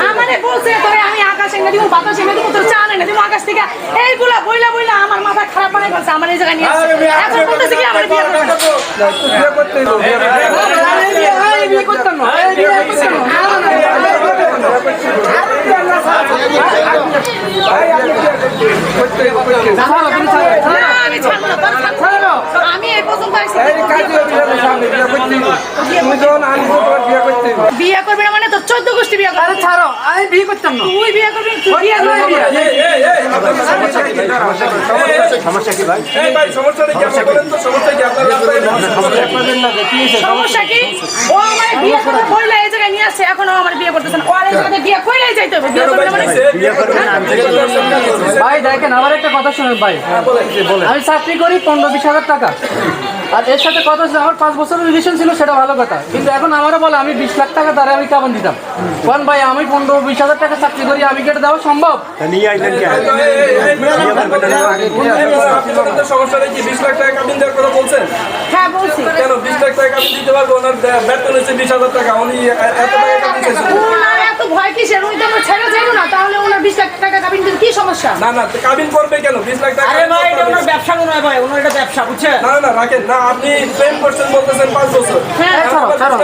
আমারে বলছে তোরে আমি আকাশ এনে দিব বাতাস এনে দিব তোর চাল এনে দিব আকাশ থেকে এইগুলা বইলা বইলা আমার মাথা খারাপ বানাই ফেলছে আমার এই জায়গায় নিয়ে আসছে এখন বলতেছে কি আমার বিয়ে করতে বিয়ে করতে না আমি এই পর্যন্ত বিয়ে করবি না মানে তোর 14 গোষ্ঠী বিয়ে করবি ছাড়ো আমি বিয়ে করতাম না তুই বিয়ে করবি তুই বিয়ে করবি সমস্যা কি ভাই? সমস্যা কি সমস্যা কি ও আমার বিয়ে করতে বইলা এই জায়গায় নিয়ে আসছে এখন ও আমার বিয়ে করতেছ না ওর এই জায়গায় বিয়ে কইলাই যাইতে হবে বিয়ে করবে না মানে ভাই দেখেন আমার একটা কথা শুনুন ভাই আমি চাকরি করি 15-20 হাজার টাকা আর এর সাথে কথা হচ্ছে আমার 5 বছরের রিলেশন ছিল সেটা ভালো কথা কিন্তু এখন আমারও বলে আমি 20 লাখ টাকা দ্বারা আমি কেমন দিতাম কারণ ভাই আমি 15-20 হাজার টাকা চাকরি করি আমি কেটে দেওয়া সম্ভব নিয়ে আইলেন কি সমস্যা নেই কি 20 লাখ টাকা কাবিন দেওয়ার কথা বলছেন? হ্যাঁ বলছি কেন 20 লাখ টাকা কাবিন দিতে পারবো ওনার বেতন হচ্ছে 20,000 টাকা উনি এত টাকা কাবিন চাইছেন ওনার এত ভয় কিসের উনি তো ছেড়ে যাইবো না তাহলে ওনার 20 লাখ টাকা কাবিন দিতে কি সমস্যা না না কাবিন করবে কেন 20 লাখ টাকা আরে ভাই এটা ওনার ব্যবসা মনে হয় ভাই ওনার এটা ব্যবসা বুঝছেন না না রাখেন না আপনি প্রেম করছেন বলতেছেন 5 বছর হ্যাঁ ছাড়ো